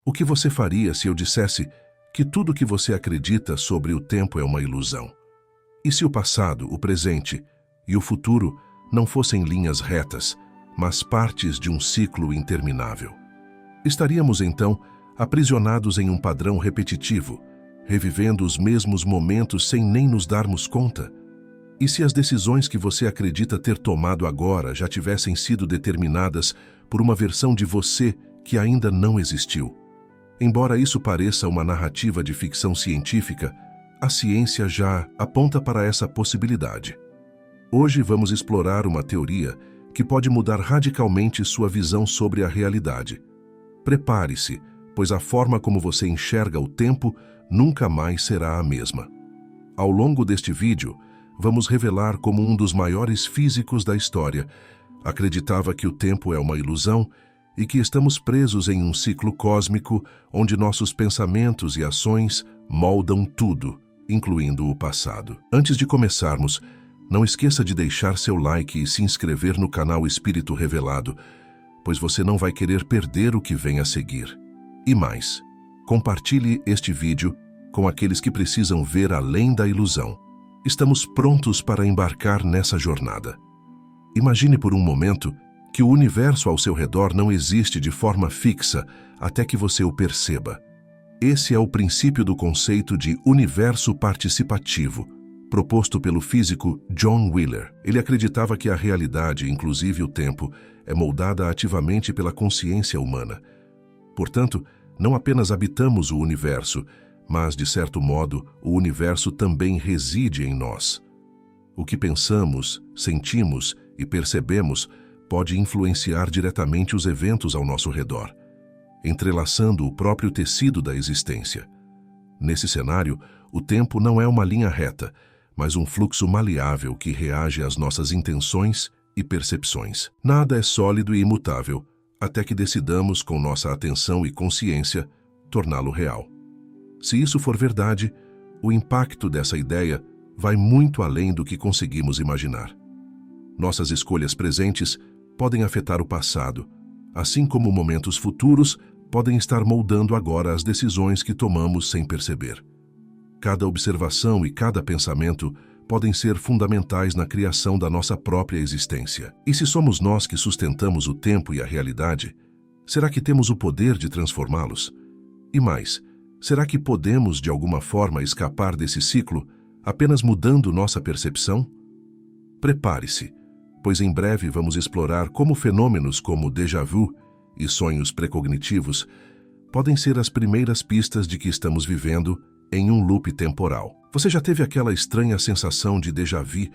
O que você faria se eu dissesse que tudo que você acredita sobre o tempo é uma ilusão? E se o passado, o presente e o futuro não fossem linhas retas, mas partes de um ciclo interminável? Estaríamos, então, aprisionados em um padrão repetitivo, revivendo os mesmos momentos sem nem nos darmos conta? E se as decisões que você acredita ter tomado agora já tivessem sido determinadas por uma versão de você que ainda não existiu? Embora isso pareça uma narrativa de ficção científica, a ciência já aponta para essa possibilidade. Hoje vamos explorar uma teoria que pode mudar radicalmente sua visão sobre a realidade. Prepare-se, pois a forma como você enxerga o tempo nunca mais será a mesma. Ao longo deste vídeo, vamos revelar como um dos maiores físicos da história acreditava que o tempo é uma ilusão e que estamos presos em um ciclo cósmico onde nossos pensamentos e ações moldam tudo, incluindo o passado. Antes de começarmos, não esqueça de deixar seu like e se inscrever no canal Espírito Revelado, pois você não vai querer perder o que vem a seguir. E mais, compartilhe este vídeo com aqueles que precisam ver além da ilusão. Estamos prontos para embarcar nessa jornada. Imagine por um momento que o universo ao seu redor não existe de forma fixa até que você o perceba. Esse é o princípio do conceito de universo participativo, proposto pelo físico John Wheeler. Ele acreditava que a realidade, inclusive o tempo, é moldada ativamente pela consciência humana. Portanto, não apenas habitamos o universo, mas, de certo modo, o universo também reside em nós. O que pensamos, sentimos e percebemos pode influenciar diretamente os eventos ao nosso redor, entrelaçando o próprio tecido da existência. Nesse cenário, o tempo não é uma linha reta, mas um fluxo maleável que reage às nossas intenções e percepções. Nada é sólido e imutável, até que decidamos, com nossa atenção e consciência, torná-lo real. Se isso for verdade, o impacto dessa ideia vai muito além do que conseguimos imaginar. Nossas escolhas presentes podem afetar o passado, assim como momentos futuros podem estar moldando agora as decisões que tomamos sem perceber. Cada observação e cada pensamento podem ser fundamentais na criação da nossa própria existência. E se somos nós que sustentamos o tempo e a realidade, será que temos o poder de transformá-los? E mais, será que podemos de alguma forma escapar desse ciclo apenas mudando nossa percepção? Prepare-se, pois em breve vamos explorar como fenômenos como déjà vu e sonhos precognitivos podem ser as primeiras pistas de que estamos vivendo em um loop temporal. Você já teve aquela estranha sensação de déjà vu,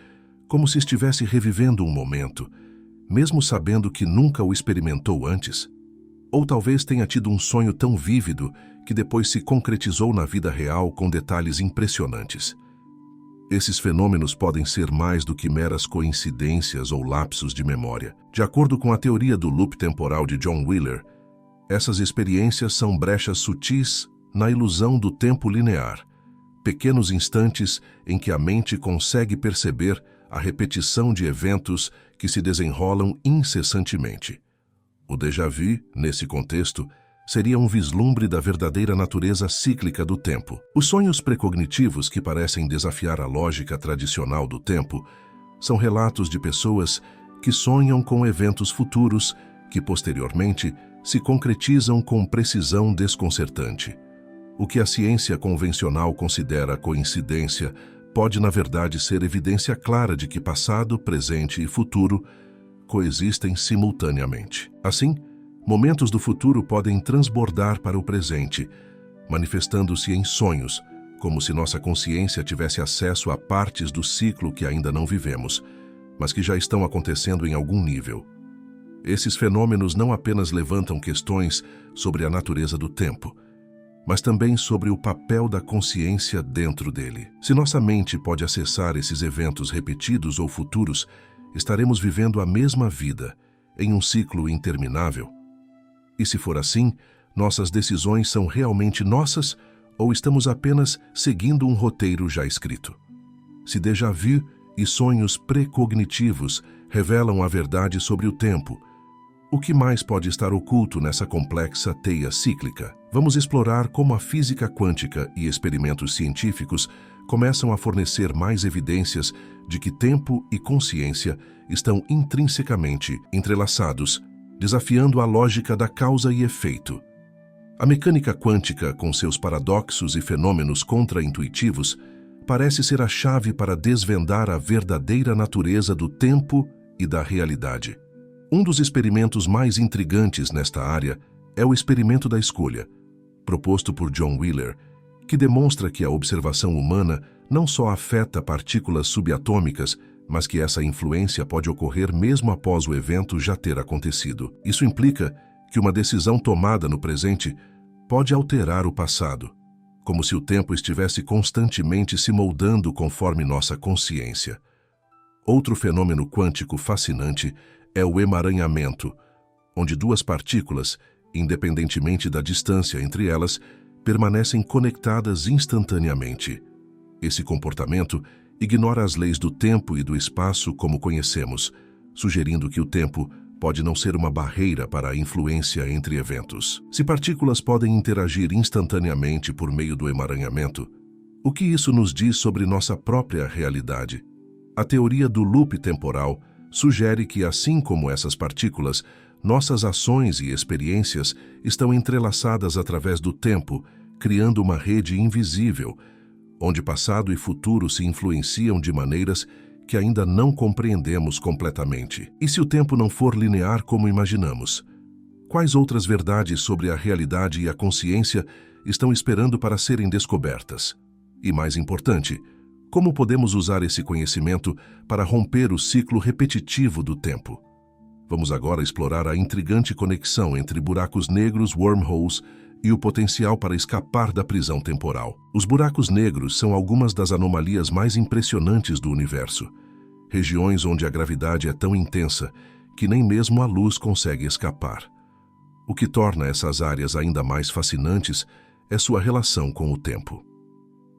como se estivesse revivendo um momento, mesmo sabendo que nunca o experimentou antes? Ou talvez tenha tido um sonho tão vívido que depois se concretizou na vida real com detalhes impressionantes. Esses fenômenos podem ser mais do que meras coincidências ou lapsos de memória. De acordo com a teoria do loop temporal de John Wheeler, essas experiências são brechas sutis na ilusão do tempo linear, pequenos instantes em que a mente consegue perceber a repetição de eventos que se desenrolam incessantemente. O déjà vu, nesse contexto, seria um vislumbre da verdadeira natureza cíclica do tempo. Os sonhos precognitivos que parecem desafiar a lógica tradicional do tempo são relatos de pessoas que sonham com eventos futuros que, posteriormente, se concretizam com precisão desconcertante. O que a ciência convencional considera coincidência pode, na verdade, ser evidência clara de que passado, presente e futuro coexistem simultaneamente. Assim, momentos do futuro podem transbordar para o presente, manifestando-se em sonhos, como se nossa consciência tivesse acesso a partes do ciclo que ainda não vivemos, mas que já estão acontecendo em algum nível. Esses fenômenos não apenas levantam questões sobre a natureza do tempo, mas também sobre o papel da consciência dentro dele. Se nossa mente pode acessar esses eventos repetidos ou futuros, estaremos vivendo a mesma vida, em um ciclo interminável. E se for assim, nossas decisões são realmente nossas ou estamos apenas seguindo um roteiro já escrito? Se déjà vu e sonhos precognitivos revelam a verdade sobre o tempo, o que mais pode estar oculto nessa complexa teia cíclica? Vamos explorar como a física quântica e experimentos científicos começam a fornecer mais evidências de que tempo e consciência estão intrinsecamente entrelaçados, desafiando a lógica da causa e efeito. A mecânica quântica, com seus paradoxos e fenômenos contra-intuitivos, parece ser a chave para desvendar a verdadeira natureza do tempo e da realidade. Um dos experimentos mais intrigantes nesta área é o experimento da escolha, proposto por John Wheeler, que demonstra que a observação humana não só afeta partículas subatômicas, mas que essa influência pode ocorrer mesmo após o evento já ter acontecido. Isso implica que uma decisão tomada no presente pode alterar o passado, como se o tempo estivesse constantemente se moldando conforme nossa consciência. Outro fenômeno quântico fascinante é o emaranhamento, onde duas partículas, independentemente da distância entre elas, permanecem conectadas instantaneamente. Esse comportamento ignora as leis do tempo e do espaço como conhecemos, sugerindo que o tempo pode não ser uma barreira para a influência entre eventos. Se partículas podem interagir instantaneamente por meio do emaranhamento, o que isso nos diz sobre nossa própria realidade? A teoria do loop temporal sugere que, assim como essas partículas, nossas ações e experiências estão entrelaçadas através do tempo, criando uma rede invisível, onde passado e futuro se influenciam de maneiras que ainda não compreendemos completamente. E se o tempo não for linear como imaginamos? Quais outras verdades sobre a realidade e a consciência estão esperando para serem descobertas? E mais importante, como podemos usar esse conhecimento para romper o ciclo repetitivo do tempo? Vamos agora explorar a intrigante conexão entre buracos negros, wormholes, e o potencial para escapar da prisão temporal. Os buracos negros são algumas das anomalias mais impressionantes do universo, regiões onde a gravidade é tão intensa que nem mesmo a luz consegue escapar. O que torna essas áreas ainda mais fascinantes é sua relação com o tempo.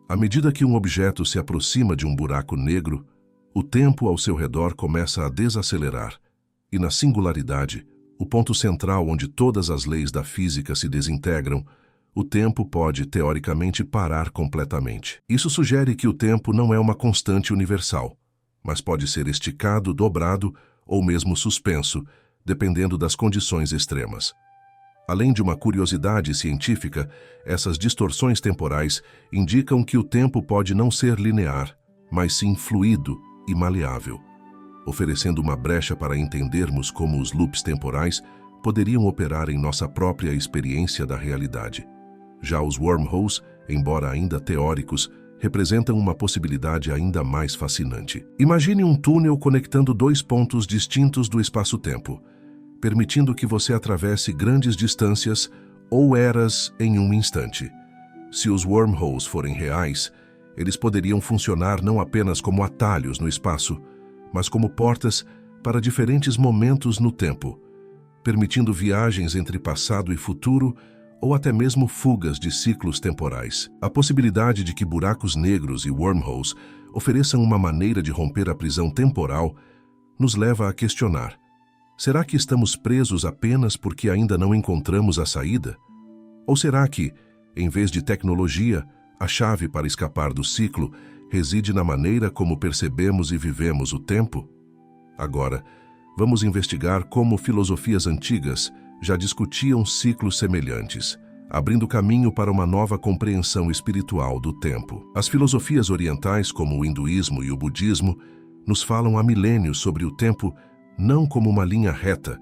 À medida que um objeto se aproxima de um buraco negro, o tempo ao seu redor começa a desacelerar, e na singularidade, o ponto central onde todas as leis da física se desintegram, o tempo pode, teoricamente, parar completamente. Isso sugere que o tempo não é uma constante universal, mas pode ser esticado, dobrado ou mesmo suspenso, dependendo das condições extremas. Além de uma curiosidade científica, essas distorções temporais indicam que o tempo pode não ser linear, mas sim fluido e maleável, oferecendo uma brecha para entendermos como os loops temporais poderiam operar em nossa própria experiência da realidade. Já os wormholes, embora ainda teóricos, representam uma possibilidade ainda mais fascinante. Imagine um túnel conectando dois pontos distintos do espaço-tempo, permitindo que você atravesse grandes distâncias ou eras em um instante. Se os wormholes forem reais, eles poderiam funcionar não apenas como atalhos no espaço, mas como portas para diferentes momentos no tempo, permitindo viagens entre passado e futuro ou até mesmo fugas de ciclos temporais. A possibilidade de que buracos negros e wormholes ofereçam uma maneira de romper a prisão temporal nos leva a questionar: será que estamos presos apenas porque ainda não encontramos a saída? Ou será que, em vez de tecnologia, a chave para escapar do ciclo reside na maneira como percebemos e vivemos o tempo? Agora, vamos investigar como filosofias antigas já discutiam ciclos semelhantes, abrindo caminho para uma nova compreensão espiritual do tempo. As filosofias orientais, como o hinduísmo e o budismo, nos falam há milênios sobre o tempo não como uma linha reta,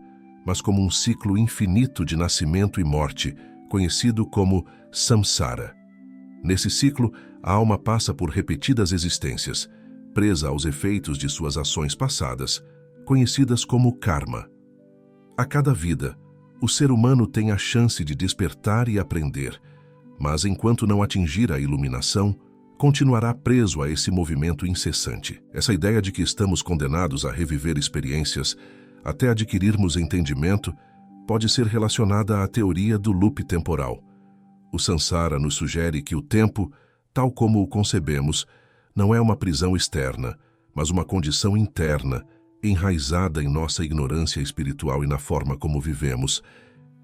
mas como um ciclo infinito de nascimento e morte, conhecido como samsara. Nesse ciclo, a alma passa por repetidas existências, presa aos efeitos de suas ações passadas, conhecidas como karma. A cada vida, o ser humano tem a chance de despertar e aprender, mas enquanto não atingir a iluminação, continuará preso a esse movimento incessante. Essa ideia de que estamos condenados a reviver experiências até adquirirmos entendimento pode ser relacionada à teoria do loop temporal. O Sansara nos sugere que o tempo, tal como o concebemos, não é uma prisão externa, mas uma condição interna, enraizada em nossa ignorância espiritual e na forma como vivemos.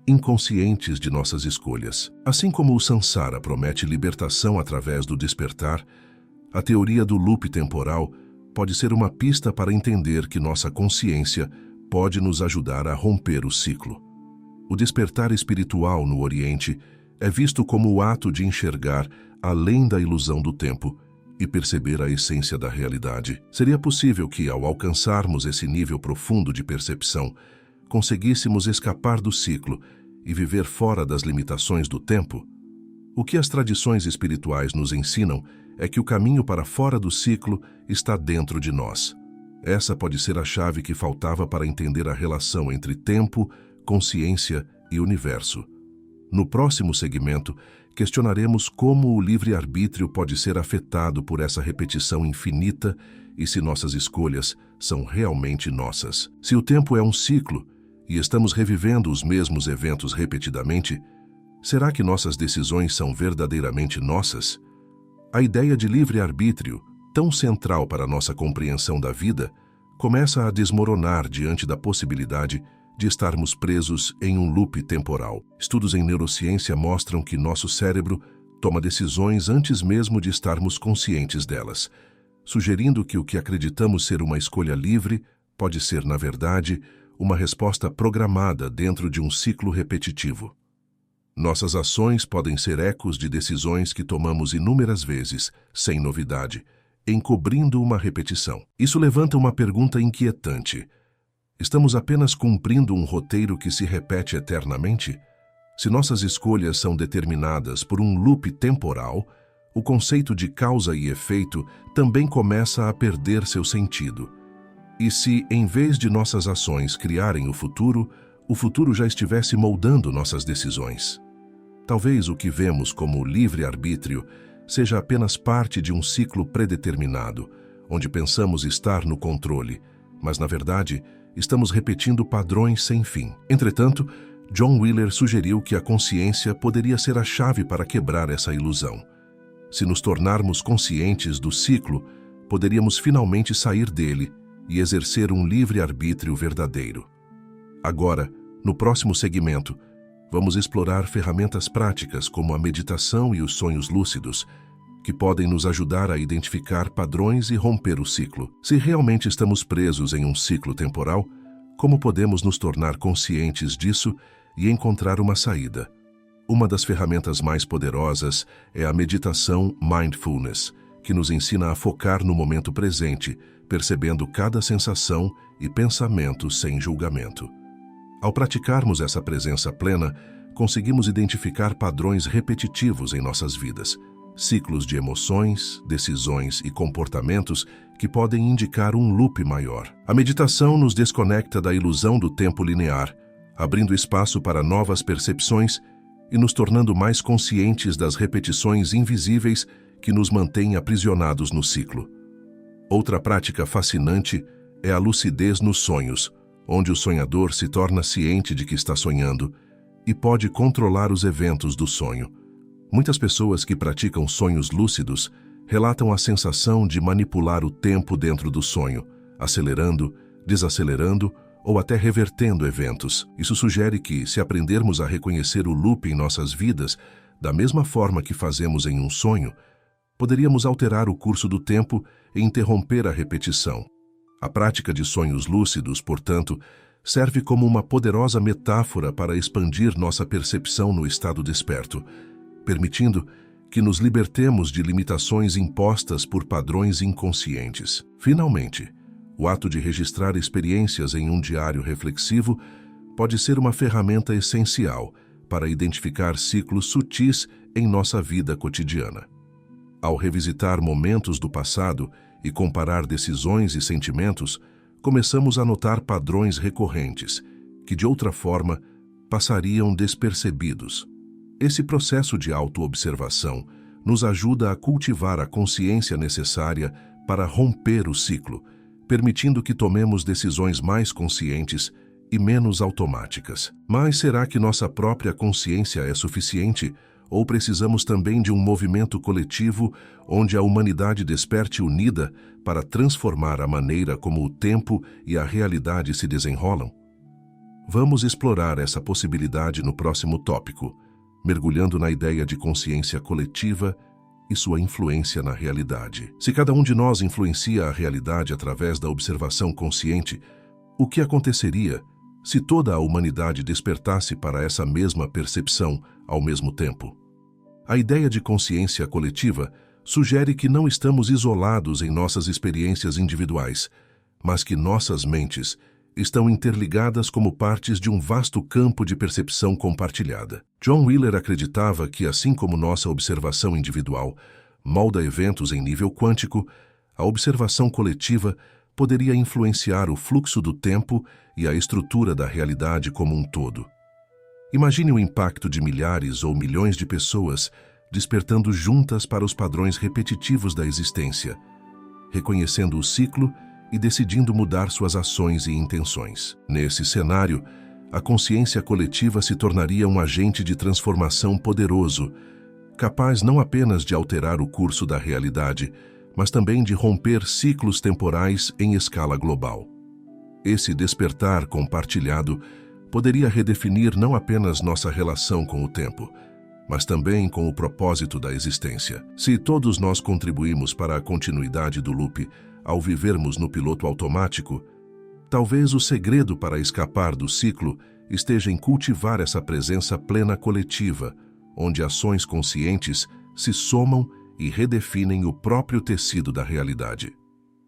inconscientes de nossas escolhas. Assim como o Sansara promete libertação através do despertar, a teoria do loop temporal pode ser uma pista para entender que nossa consciência pode nos ajudar a romper o ciclo. O despertar espiritual no Oriente é visto como o ato de enxergar além da ilusão do tempo e perceber a essência da realidade. Seria possível que, ao alcançarmos esse nível profundo de percepção, conseguíssemos escapar do ciclo e viver fora das limitações do tempo? O que as tradições espirituais nos ensinam é que o caminho para fora do ciclo está dentro de nós. Essa pode ser a chave que faltava para entender a relação entre tempo, consciência e universo. No próximo segmento, questionaremos como o livre-arbítrio pode ser afetado por essa repetição infinita e se nossas escolhas são realmente nossas. Se o tempo é um ciclo e estamos revivendo os mesmos eventos repetidamente, será que nossas decisões são verdadeiramente nossas? A ideia de livre-arbítrio, tão central para nossa compreensão da vida, começa a desmoronar diante da possibilidade de estarmos presos em um loop temporal. Estudos em neurociência mostram que nosso cérebro toma decisões antes mesmo de estarmos conscientes delas, sugerindo que o que acreditamos ser uma escolha livre pode ser, na verdade, uma resposta programada dentro de um ciclo repetitivo. Nossas ações podem ser ecos de decisões que tomamos inúmeras vezes, sem novidade, encobrindo uma repetição. Isso levanta uma pergunta inquietante. Estamos apenas cumprindo um roteiro que se repete eternamente? Se nossas escolhas são determinadas por um loop temporal, o conceito de causa e efeito também começa a perder seu sentido. E se, em vez de nossas ações criarem o futuro já estivesse moldando nossas decisões? Talvez o que vemos como livre-arbítrio seja apenas parte de um ciclo predeterminado, onde pensamos estar no controle, mas, na verdade, estamos repetindo padrões sem fim. Entretanto, John Wheeler sugeriu que a consciência poderia ser a chave para quebrar essa ilusão. Se nos tornarmos conscientes do ciclo, poderíamos finalmente sair dele e exercer um livre-arbítrio verdadeiro. Agora, no próximo segmento, vamos explorar ferramentas práticas como a meditação e os sonhos lúcidos, que podem nos ajudar a identificar padrões e romper o ciclo. Se realmente estamos presos em um ciclo temporal, como podemos nos tornar conscientes disso e encontrar uma saída? Uma das ferramentas mais poderosas é a meditação mindfulness, que nos ensina a focar no momento presente, percebendo cada sensação e pensamento sem julgamento. Ao praticarmos essa presença plena, conseguimos identificar padrões repetitivos em nossas vidas, ciclos de emoções, decisões e comportamentos que podem indicar um loop maior. A meditação nos desconecta da ilusão do tempo linear, abrindo espaço para novas percepções e nos tornando mais conscientes das repetições invisíveis que nos mantêm aprisionados no ciclo. Outra prática fascinante é a lucidez nos sonhos, onde o sonhador se torna ciente de que está sonhando e pode controlar os eventos do sonho. Muitas pessoas que praticam sonhos lúcidos relatam a sensação de manipular o tempo dentro do sonho, acelerando, desacelerando ou até revertendo eventos. Isso sugere que, se aprendermos a reconhecer o loop em nossas vidas, da mesma forma que fazemos em um sonho, poderíamos alterar o curso do tempo e interromper a repetição. A prática de sonhos lúcidos, portanto, serve como uma poderosa metáfora para expandir nossa percepção no estado desperto, permitindo que nos libertemos de limitações impostas por padrões inconscientes. Finalmente, o ato de registrar experiências em um diário reflexivo pode ser uma ferramenta essencial para identificar ciclos sutis em nossa vida cotidiana. Ao revisitar momentos do passado e comparar decisões e sentimentos, começamos a notar padrões recorrentes, que de outra forma passariam despercebidos. Esse processo de autoobservação nos ajuda a cultivar a consciência necessária para romper o ciclo, permitindo que tomemos decisões mais conscientes e menos automáticas. Mas será que nossa própria consciência é suficiente? Ou precisamos também de um movimento coletivo onde a humanidade desperte unida para transformar a maneira como o tempo e a realidade se desenrolam? Vamos explorar essa possibilidade no próximo tópico, mergulhando na ideia de consciência coletiva e sua influência na realidade. Se cada um de nós influencia a realidade através da observação consciente, o que aconteceria se toda a humanidade despertasse para essa mesma percepção ao mesmo tempo? A ideia de consciência coletiva sugere que não estamos isolados em nossas experiências individuais, mas que nossas mentes estão interligadas como partes de um vasto campo de percepção compartilhada. John Wheeler acreditava que, assim como nossa observação individual molda eventos em nível quântico, a observação coletiva poderia influenciar o fluxo do tempo e a estrutura da realidade como um todo. Imagine o impacto de milhares ou milhões de pessoas despertando juntas para os padrões repetitivos da existência, reconhecendo o ciclo e decidindo mudar suas ações e intenções. Nesse cenário, a consciência coletiva se tornaria um agente de transformação poderoso, capaz não apenas de alterar o curso da realidade, mas também de romper ciclos temporais em escala global. Esse despertar compartilhado poderia redefinir não apenas nossa relação com o tempo, mas também com o propósito da existência. Se todos nós contribuímos para a continuidade do loop ao vivermos no piloto automático, talvez o segredo para escapar do ciclo esteja em cultivar essa presença plena coletiva, onde ações conscientes se somam e redefinem o próprio tecido da realidade.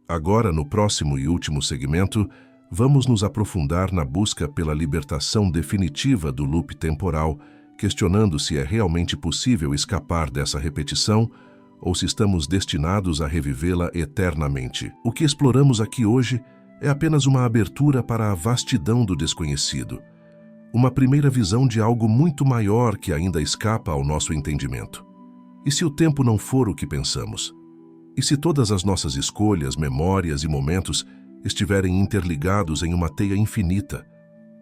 Agora, no próximo e último segmento, vamos nos aprofundar na busca pela libertação definitiva do loop temporal, questionando se é realmente possível escapar dessa repetição ou se estamos destinados a revivê-la eternamente. O que exploramos aqui hoje é apenas uma abertura para a vastidão do desconhecido, uma primeira visão de algo muito maior que ainda escapa ao nosso entendimento. E se o tempo não for o que pensamos? E se todas as nossas escolhas, memórias e momentos estiverem interligados em uma teia infinita,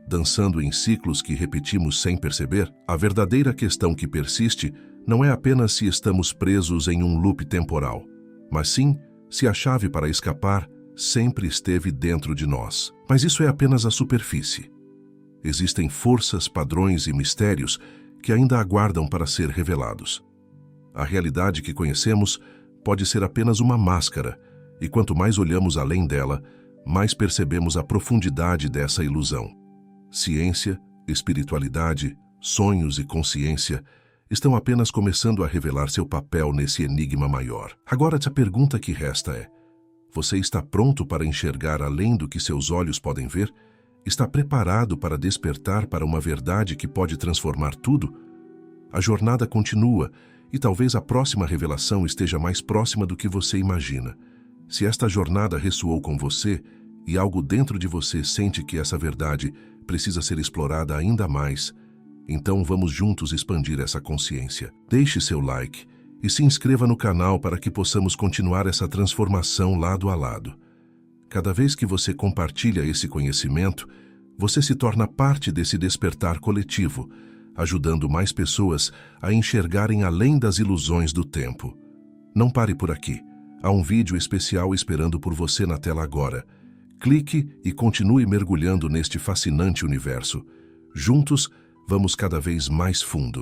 dançando em ciclos que repetimos sem perceber? A verdadeira questão que persiste não é apenas se estamos presos em um loop temporal, mas sim se a chave para escapar sempre esteve dentro de nós. Mas isso é apenas a superfície. Existem forças, padrões e mistérios que ainda aguardam para ser revelados. A realidade que conhecemos pode ser apenas uma máscara, e quanto mais olhamos além dela, mais percebemos a profundidade dessa ilusão. Ciência, espiritualidade, sonhos e consciência estão apenas começando a revelar seu papel nesse enigma maior. Agora, a pergunta que resta é: você está pronto para enxergar além do que seus olhos podem ver? Está preparado para despertar para uma verdade que pode transformar tudo? A jornada continua e talvez a próxima revelação esteja mais próxima do que você imagina. Se esta jornada ressoou com você e algo dentro de você sente que essa verdade precisa ser explorada ainda mais, então vamos juntos expandir essa consciência. Deixe seu like e se inscreva no canal para que possamos continuar essa transformação lado a lado. Cada vez que você compartilha esse conhecimento, você se torna parte desse despertar coletivo, ajudando mais pessoas a enxergarem além das ilusões do tempo. Não pare por aqui. Há um vídeo especial esperando por você na tela agora. Clique e continue mergulhando neste fascinante universo. Juntos, vamos cada vez mais fundo.